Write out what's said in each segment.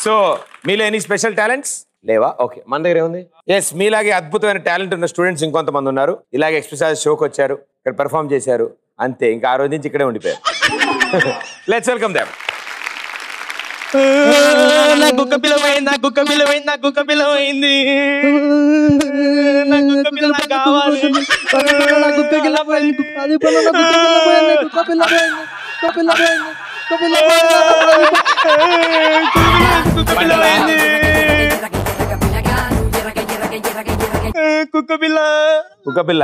So మీలో any special talents లేవా? Okay, మన దగ్గర ఏముంది? ఎస్, మీలాగే అద్భుతమైన టాలెంట్ ఉన్న స్టూడెంట్స్ ఇంకొంతమంది ఉన్నారు. ఇలాగే ఎక్స్ప్రెస్ షోకి వచ్చారు, ఇక్కడ పెర్ఫామ్ చేశారు, అంతే. ఇంకా ఆ రోజు నుంచి ఇక్కడే ఉండిపోయారు. Let's welcome them. నా కుక్క పిల్లమైంది, నా కుక్క పిల్లమైంది, నా కుక్క పిల్లమైంది, నా కుక్క పిల్ల నాకు కావాలి. నా కుక్క పిల్లమైంది, అది పిల్ల నా కుక్క పిల్లమైంది, కుక్క పిల్లమైంది, కుక్క పిల్లమైంది, కుక్క పిల్లమైంది, కుక్క పిల్లమైంది, కుక్క పిల్ల, కుక్క పిల్ల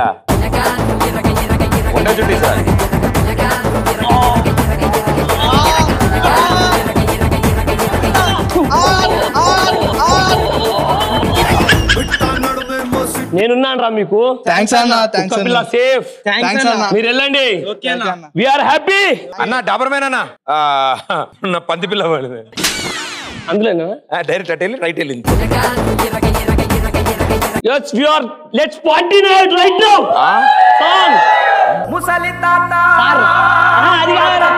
ఉండ చుట్టి సార్. నేనున్నాను రా మీకు. థ్యాంక్స్ అన్న, థ్యాంక్స్ కుక్క పిల్ల సేఫ్. థ్యాంక్స్ అన్న, మీరు వెళ్ళండి. We are happy. అన్న డాబర్మేన్ అన్న, నా పంది పిల్ల వాడిది అందులోనా? డైరెక్ట్ అటు వెళ్ళి రైట్ వెళ్ళింది. Yes, we are. Let's party night right now. Song. ముసలి తాత అది కాదురా.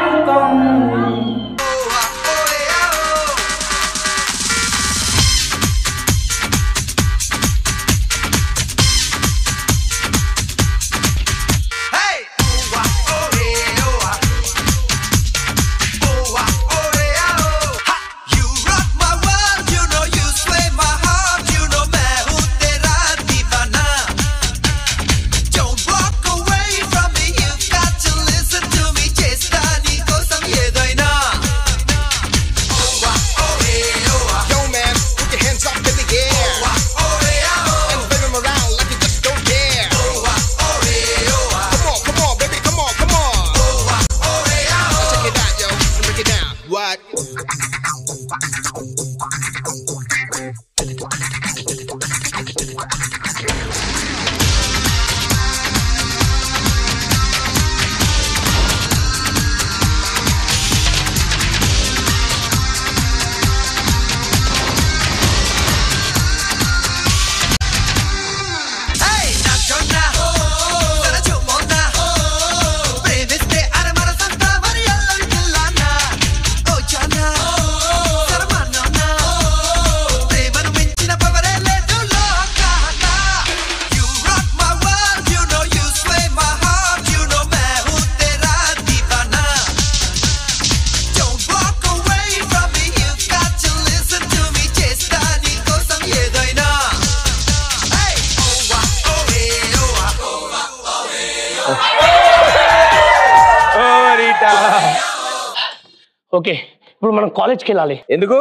ఓకే, ఇప్పుడు మనం కాలేజ్కి వెళ్ళాలి. ఎందుకు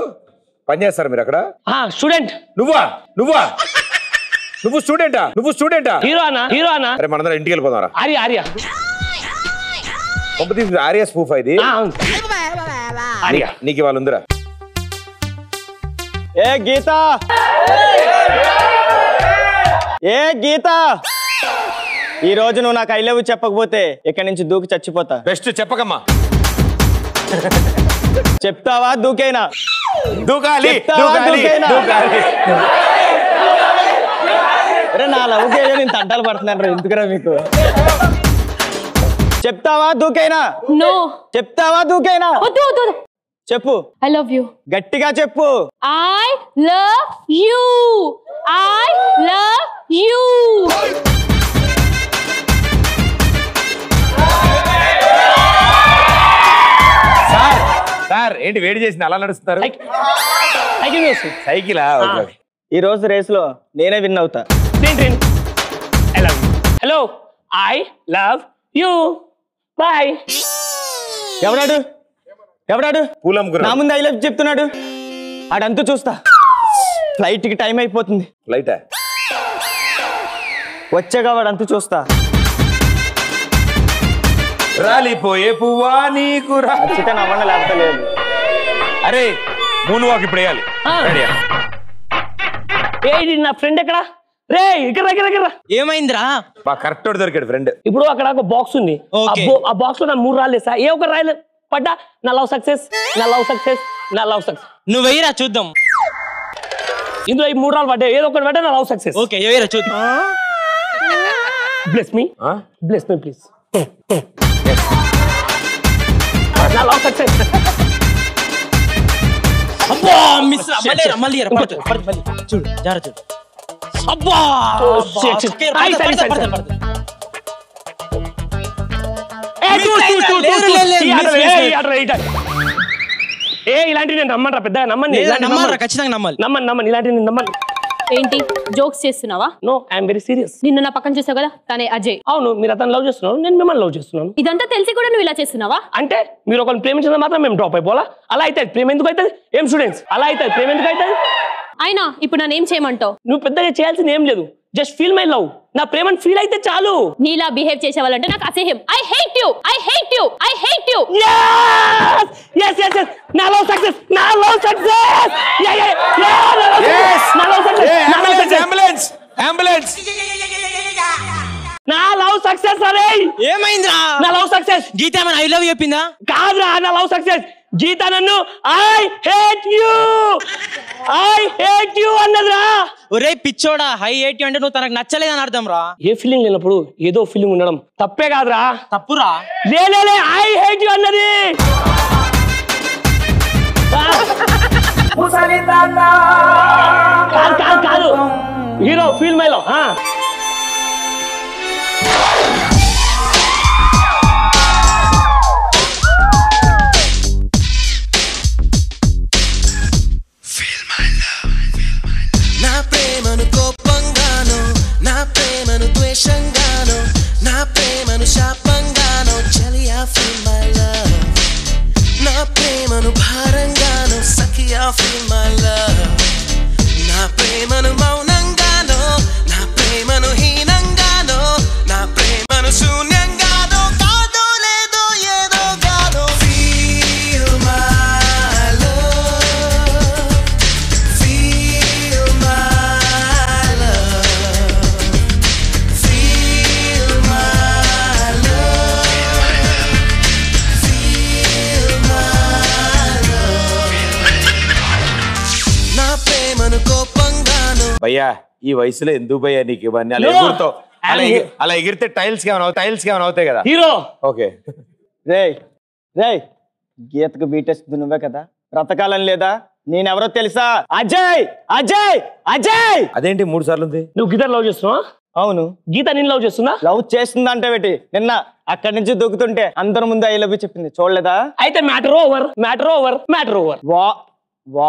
పని చేస్తారు మీరు అక్కడ? స్టూడెంట్. నువ్వు స్టూడెంటా? హీరో అనా? అరే మనందరం ఇంటికి వెళ్ళిపోదాం. ఆర్య ఆర్య స్పూఫ్ ఇది. ఆర్య నీకు ఇవాళ ఉందిరా. ఏ గీత, ఈ రోజు నువ్వు నాకు ఐ లవ్ యు చెప్పకపోతే ఇక్కడి నుంచి దూకి చచ్చిపోతా. బెస్ట్ చెప్పకమ్మా. చెప్తావా? దూకేనా? దూకాలి. అరే నా లవ్కే నేను తంటాలు పడుతున్నాను, ఎందుకురా మీకు? చెప్తావా? దూకేనా? నో. చెప్తావా? దూకేనా? వద్దు. చెప్పు. I love you. గట్టిగా చెప్పు. I love you. I love you. Sir ఏంటి వేడి చేసింది అలా నడుస్తున్నారు? సైకిలా? ఈ రోజు రేస్ లో నేనే విన్ అవుతా. Hello, I love you. Bye. ఎవడాడు పూలమ్ముకున్నా నా ముందు ఐ లవ్ చెప్తున్నాడు? ఆడంతా చూస్తా. ఫ్లైట్ కి టైం అయిపోతుంది. ఫ్లైటా? వచ్చాగా వాడంతా చూస్తా. రాలిపోయే పువ్వా నీకు నచ్చితే నవ్వండి, లేకపోతే లేదు. అరే మూన్ వాక్ ఇప్పుడు వేయాలి. నా ఫ్రెండ్ ఎక్కడ? రే ఇక్కడ ఏమైందిరా? బా కరెక్ట్ దొరికాడు ఫ్రెండ్. ఇప్పుడు అక్కడ ఒక బాక్స్ ఉంది. ఆ బాక్స్ లో నా 3 రాళ్ళు వేసా. ఏ ఒక రాయలు పడ్డా నా లవ్ సక్సెస్. నువ్వు వెయ్యిరా చూద్దాం. ఇందులో ఈ 3 రాళ్ళు పడ్డాయి. ఏదో ఒకటి పడ్డా నా లవ్ సక్సెస్. ఓకే, వెయ్యిరా చూద్దాం. Bless me please. నా లవ్ సక్సెస్. అబ్బా మిస్ మళ్ళీ చూడు జాగ్రత్త చూడు అబ్బా ఇలాంటి నేను నమ్మరా పెద్ద నమ్మండి ఖచ్చితంగా నమ్మాలి నమ్మని ఇలాంటి నేను నమ్మను ఏంటి జోక్స్ చేస్తున్నావా నో ఐఎమ్ వెరీ సీరియస్ నిన్ను నా పక్కన చూసావు కదా తనే అజయ్ అవును మీరు అతను లవ్ చేస్తున్నారు నేను మిమ్మల్ని లవ్ చేస్తున్నాను ఇదంతా తెలిసి కూడా నువ్వు ఇలా చేస్తున్నావా అంటే మీరు ఒకరిని ప్రేమించిన మాత్రం మేము డ్రాప్ అయిపోవాలా అలా అయితే ప్రేమ ఎందుకు అవుతుంది ఏం స్టూడెంట్స్ అలా అయితే ప్రేమ ఎందుకు అవుతుంది అయినా ఇప్పుడు నన్ను ఏం చేయమంటావు నువ్వు పెద్దగా చేయాల్సింది ఏం లేదు జస్ట్ ఫీల్ మై లవ్ నా ప్రేమను ఫీల్ అయితే చాలు నీలా బిహేవ్ చేసే వాళ్ళంటే నాకు అసహ్యం I hate you I hate you I hate you yes yes yes నా లవ్ సక్సెస్ నా లవ్ సక్సెస్ నా లవ్ సక్సెస్ అంబులెన్స్ అంబులెన్స్ నా లవ్ సక్సెస్ అరే ఏమైందిరా నా లవ్ సక్సెస్ గీత ఏమైనా ఐ లవ్ చెప్పిందా కాదురా నా లవ్ సక్సెస్ గీత నన్ను ఐ హేట్ యు అన్నదిరా ఒరే పిచ్చోడా హై 80 అంటే నువ్వు తనకు నచ్చలేదని అర్థం రా ఏ ఫీలింగ్ లేనప్పుడు ఏదో ఫీలింగ్ ఉండడం తప్పే కాదురా తప్పురా లే ఐ హేట్ యు అన్నది కాదు హీరో ఫీల్ మై లవ్ నా ప్రేమను కోపంగానో నా ప్రేమను ద్వేషంగానో నా ప్రేమను శాపంగానో చలియా ఫీల్ మై లవ్ నా ప్రేమను భారంగానో సఖియా ఫీల్ మై లవ్ నా ప్రేమను మౌనంగానో నా ప్రేమను హీనంగానో నా ప్రేమను శూన్యంగానో కాదో లేదో ఏదో గానో feel my love feel my love feel my love feel my love నా ప్రేమను కోపంగానో భయ్యా ఈ వయసులో ఎందుకు భయ్యా నీకు ఇవన్నీ అలా No. ఎగురుతావు అలా ఎగిరితే టైల్స్ ఏమైనా అవుతాయి కదా హీరో ఓకే రేయ్ గీతకు బీటేస్తుంది నువ్వే కదా బ్రతకాలని లేదా నేనెవరో తెలుసా అజయ్ అజయ్ అజయ్ అదేంటి 3 సార్లు ఉంది నువ్వు గీత లవ్ చేస్తున్నావా అవును గీత నేను లవ్ చేస్తున్నా లవ్ చేస్తుందంటే పెట్టి నిన్న అక్కడి నుంచి దొక్కుతుంటే అందరి ముందు ఐ లవ్ యూ చెప్పింది చూడలేదా అయితే మ్యాటర్ ఓవర్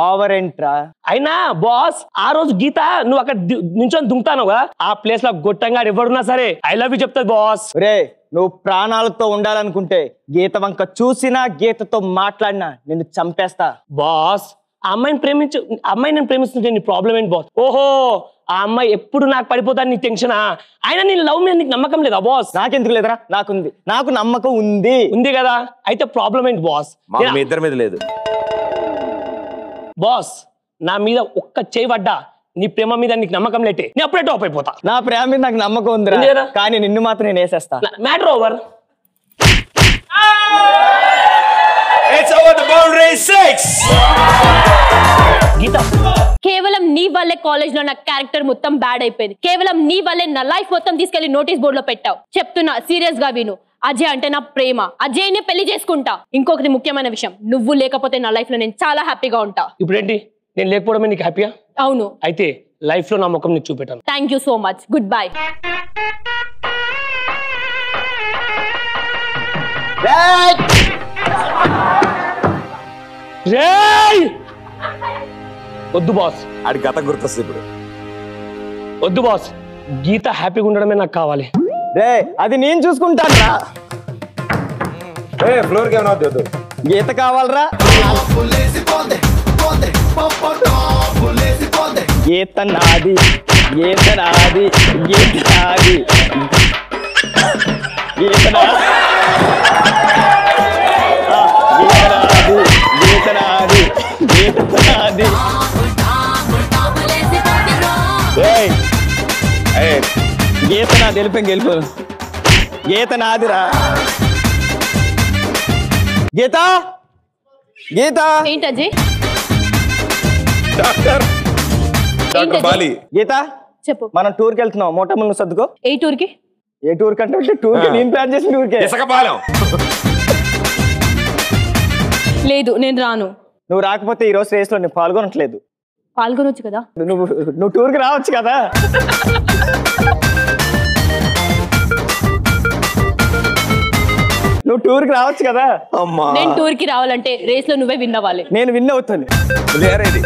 ఓవర్ ఏంట్రా అయినా బాస్ ఆ రోజు గీత నువ్వు అక్కడ నించొని దుంకుతాను కదా ఆ ప్లేస్ లో గొట్టంగా ఎవరున్నా సరే ఐ లవ్ యూ చెప్తాది బాస్ రే నువ్వు ప్రాణాలతో ఉండాలనుకుంటే గీత వంక చూసినా గీతతో మాట్లాడినా నిన్ను చంపేస్తా బాస్ ఆ అమ్మాయి నేను ప్రేమిస్తుంటే నీ ప్రాబ్లం ఏంటి బాస్ ఓహో ఆ అమ్మాయి ఎప్పుడు నాకు పడిపోతాను నీ టెన్షనా అయినా నీ లవ్ మీద నీకు నమ్మకం లేదా బాస్ నాకెందుకు లేదురా నాకుంది నాకు నమ్మకం ఉంది కదా అయితే ప్రాబ్లం ఏంటి బాస్ మాకు మీ ఇద్దరి మీద లేదు బాస్ నా మీద ఒక్క చేయి పడ్డా నీ ప్రేమ మీద నీకు నమ్మకం లేటే నేను అప్పుడే టాప్ అయిపోతా నా ప్రేమ మీద నాకు నమ్మకం ఉందిరా ఉంది కదా? కానీ నిన్ను మాత్రం నేను వేసేస్తా matter over it's over the boundary 6 గీత కేవలం నీ వల్లే కాలేజ్ లో నా క్యారెక్టర్ మొత్తం బ్యాడ్ అయిపోయింది కేవలం నీ వల్లే నా లైఫ్ మొత్తం తీసుకెళ్లి నోటీస్ బోర్డ్ లో పెట్టావు చెప్తున్నా సీరియస్ గా విను అజయ్ అంటే నా ప్రేమ అజయ్ని పెళ్లి చేసుకుంటా ఇంకొకటి ముఖ్యమైన విషయం నువ్వు లేకపోతే నా లైఫ్ లో నేను చాలా హ్యాపీగా ఉంటా ఇప్పుడు ఏంటి నేను లేకపోవడమే నీకు హ్యాపీయా అవును అయితే లైఫ్ లో నా ముఖం నీకు చూపెట్టాను thank you so much good bye వద్దు బాస్ ఆడి గతం గుర్తొస్తుంది ఇప్పుడు వద్దు బాస్ గీత హ్యాపీగా ఉండడమే నాకు కావాలి రే అది నేను చూసుకుంటాను రా ఫ్లోర్ కి ఏమైనా వద్దు గీత కావాలరా గీత నాది గీత నాది గీత నాది గీత నాది గీత నాది గీత నాది గీత నాది వెళ్ళిపో గీత నాదిరా గీత గీత ఏంటి అజయ్ డాక్టర్ బాలి గీత చెప్పు మనం టూర్కి వెళ్తున్నాం మోటమ్మను సర్దుకో ఏ టూర్ కి ఏ టూర్ కంటే టూర్కి నేను ప్లాన్ చేసిన టూర్కే ఇసకపాలెం లేదు నేను రాను నువ్వు రాకపోతే ఈ రోజు రేస్ లో నేను పాల్గొనట్లేదు. పాల్గొనొచ్చు కదా. నువ్వు టూర్ కి రావచ్చు కదా. నువ్వు టూర్ కి రావచ్చు కదా. అమ్మా నేను టూర్ కి రావాలంటే రేస్ లో నువ్వే విన్ అవ్వాలి. నేను విన్ అవుతాను. లేరేది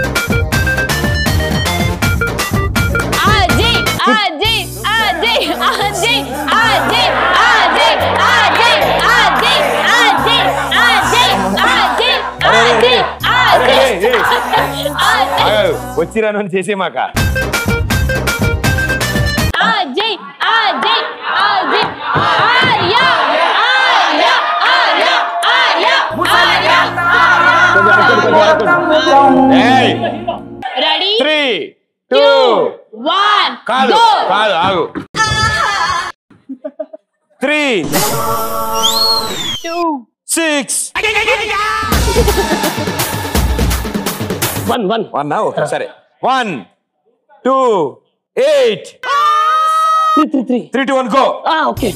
అజయ్ అజయ్ అజయ్ అజయ్ అజయ్ అజయ్ అజయ్ అజయ్ అజయ్ అజయ్ అజయ్ అజయ్ వచ్చిరాను చేసే మాక అజయ్ అజయ్ అజయ్ ఆర్య ఆర్య ఆర్య ఆర్య రెడీ 3 2 2 1 కాదు గో. కాదు ఆగు 3 2 6 1 1 నా ఓకే సరే 1 2 8 3 3 2 1 గో. ఓకే.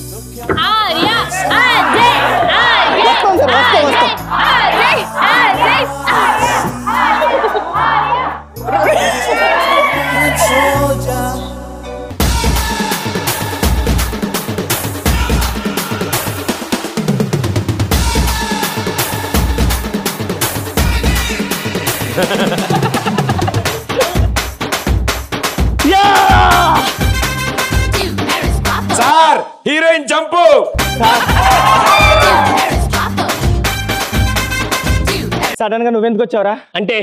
ఆర్య అజయ్ ఆర్య వస్తాం సార్, వస్తాం. Ajay Ajay sir heroine jump. Sudden గా నువ్వెందుకు వచ్చావురా? అంటే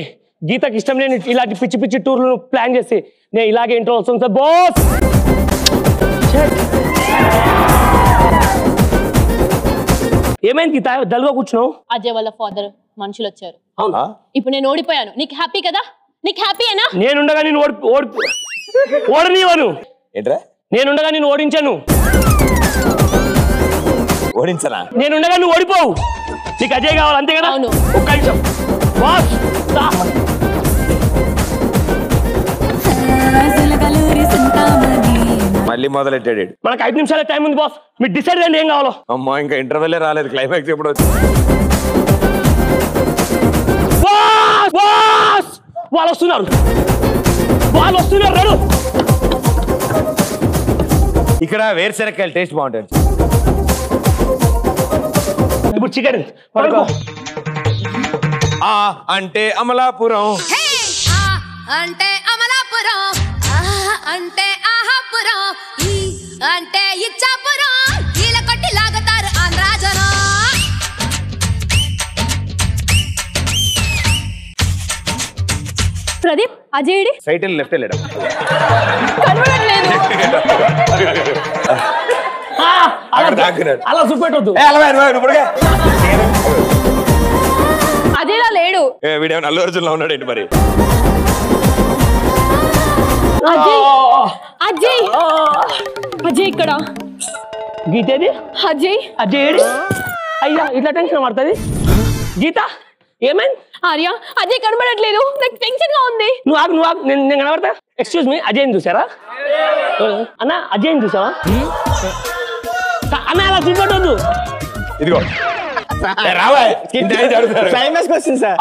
గీతకి ఇష్టం లేని ఇలాంటి పిచ్చి పిచ్చి టూర్లు ప్లాన్ చేసి నేను ఇలాగే ఇంట్లో వస్తాను సార్ బాస్. ఏమైంది గీత డల్గా కూర్చున్నావు? అజయ్ వాళ్ళ ఫాదర్ మనుషులు వచ్చారు. అవునా? ఇప్పుడు నేను ఓడిపోయాను. నీకు హ్యాపీ కదా? నీకు హ్యాపీయేనా? నేనుండగా నేను ఓడనివ్వను. ఏంట్రా నేనుండగా నేను ఓడించాను. ఓడించనా? నేనుండగా నువ్వు ఓడిపోవు. నీకు అజయ్ కావాలి అంతే కదా? అవును. ఒక్క నిమిషం బాస్. మళ్ళీ మొదలెట్టాడు. మనకు 5 నిమిషాల టైం ఉంది బాస్. మీరు డిసైడ్ చేయండి ఏం కావాలో. అమ్మా ఇంకా ఇంటర్వెల్ రాలేదు, క్లైమాక్స్ ఎప్పుడు వచ్చింది? బాస్ బాస్ వాళ్ళు వస్తున్నారు రాడు. ఇక్కడ వేరుశెనక్కాయలు టేస్ట్ బాగుంటుంది. ఇప్పుడు చికెన్ పడుకో. ఆ అంటే అమలాపురం, అంటే అమలాపురం, అంటే ఆహాపురం, ఈ అంటే ఇచ్చాపురం, ఈల కొట్టి లాగుతారు ఆంధ్రాజనం. ప్రదీప్ అజయ్డి సైట్ లెఫ్ట్ వెళ్ళాడు. కనబడట్లేదు. అక్కడ దాక్కున్నాడు. అలా చూపెట్టొద్దు. అజయ్లా లేడు. వీడియో అల్లు అర్జున్లో ఉన్నాడు ఏంటి మరి? అజయ్ అజయ్ అజయ్ ఇక్కడ. గీతేది అజయ్ అజయ్ ఏడి? అయ్యా ఇట్లా టెన్షన్ పడుతుంది. గీత ఏమైంది? ఆర్య అజయ్ కనబడట్లేదు. నాకు టెన్షన్ గా ఉంది. నువ్వు ఆగు నేను కనబడతా. ఎక్స్క్యూజ్ మీ, అజయ్ని చూసారా అన్న? అజయ్ని చూసావా అన్న? అలా చూపెట్టొద్దు. ఇదిగో రావా క్లైమాక్స్ వచ్చింది సార్.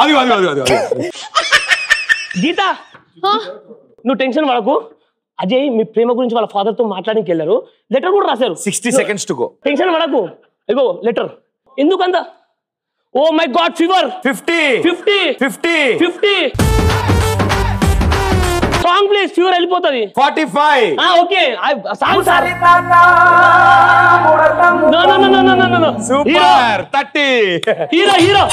గీత నువ్వు టెన్షన్ పడకు. అజయ్ మీ ప్రేమ గురించి వాళ్ళ ఫాదర్ తో మాట్లాడానికి వెళ్ళారు. లెటర్ కూడా రాశారు. 60 seconds to go. టెన్షన్ పడకు. ఇగో లెటర్. ఎందుకంత? Oh my god fever. 50 50 50 50 song please. Fever వెళ్ళిపోతుంది. 45 okay song sir. No super 30 hero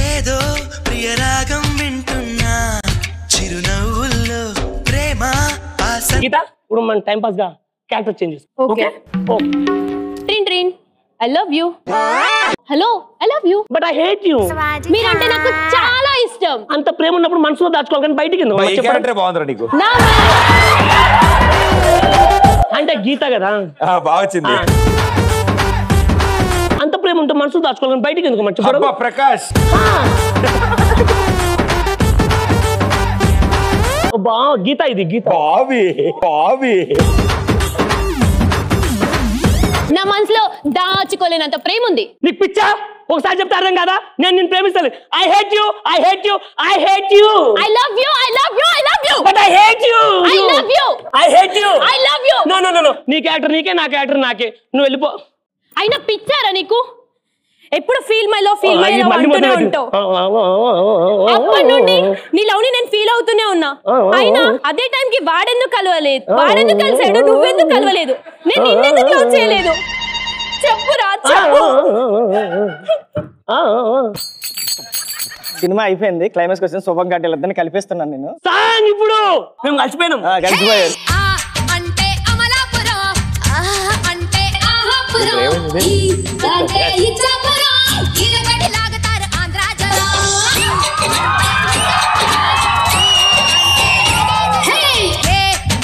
ఏదో ప్రియరాగం వింటున్నా చిరునవ్వుల్లో ప్రేమ ఆశ. గీత ఇప్పుడు మనం టైం పాస్ గా క్యారెక్టర్ చేంజ్ చేసుకో. ఓకే. ట్రిన్ ట్రిన్ I love you. Hello I love you. But I hate you. మీరంటే నాకు చాలా ఇష్టం. అంత ప్రేమ ఉన్నప్పుడు మనసులో దాచుకోవాలి కానీ బయటికి ఎందుకు? ఈ క్యారెక్టర్ బాగుందిరా నీకు. నా అంటే గీత కదా బాగా వచ్చింది. అంత ప్రేమ ఉంటే మనసులో దాచుకోవాలి కానీ బయటికి ఎందుకు? మంచి అబ్బా ప్రకాష్ గీత ఇది గీత. బాబీ నా మనసులో దాచుకోలేనంత ప్రేమ ఉంది. నీకు పిచ్చా? ఒకసారి చెప్తే అర్థం కదా? నేను నిన్ను ప్రేమిస్తాను. I hate you, I hate you, I hate you. I love you, I love you, I love you. But I hate you. I love you. I hate you. I love you. No no no no. నీ character నీకే, నా character నాకే. నువ్వు వెళ్ళిపో. అయినా పిచ్చారా నీకు? ఎప్పుడు feel my love అంటూనే ఉంటావు. అప్పటి నుండి నీ లవ్ ని నేను ఫీల్ అవుతూనే ఉన్నా. అయినా అదే టైం కి వాడెందుకు కలవలేదు? వాడెందుకు కలిసాడు? నువ్వెందుకు కలవలేదు? నేను నిన్నెందుకు లవ్ చేయలేదు? చెప్పురా చెప్పు. సినిమా అయిపోయింది, క్లైమాక్స్ వచ్చింది. శుభం కట్టేళ్ళని కలిపిస్తున్నాను నేను. సాంగ్ ఇప్పుడు మేము కలిసిపోయినాం. కలిసిపోయారు. అంటే అమలాపురం, అంటే ఆహాపురం, అంటే ఇచ్చాపురం, ఇరగడి లాగతారు ఆంధ్ర జనం.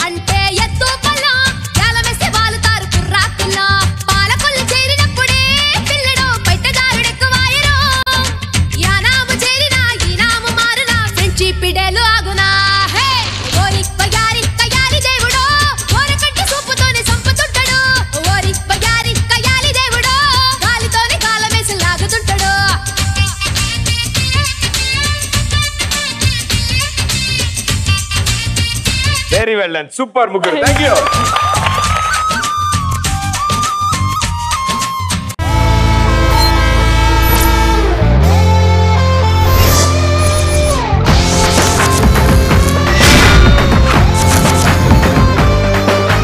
అంటే ఎత్తు పొలం, జాలమేసి వాలుతారు కుర్రాకుల్లో. పాలకొల్లు చేరినప్పుడే పిల్లడు బయటదారుడెక్కువాయరు. యానాము చేరినా ఈనాము మారునా, ఫ్రెండ్షిప్ పిడేలు ఆగునా. ఓరిప్పయారి దేవుడో, ఓరకట్టి సూపుతోనే సంపుతుంటాడు. ఓరిప్పయారి దేవుడో, గాలితోనే కాలమేసి లాగుతుంటాడు. వెరీ వెల్ డన్, సూపర్ ముగ్గురు, థ్యాంక్ యూ.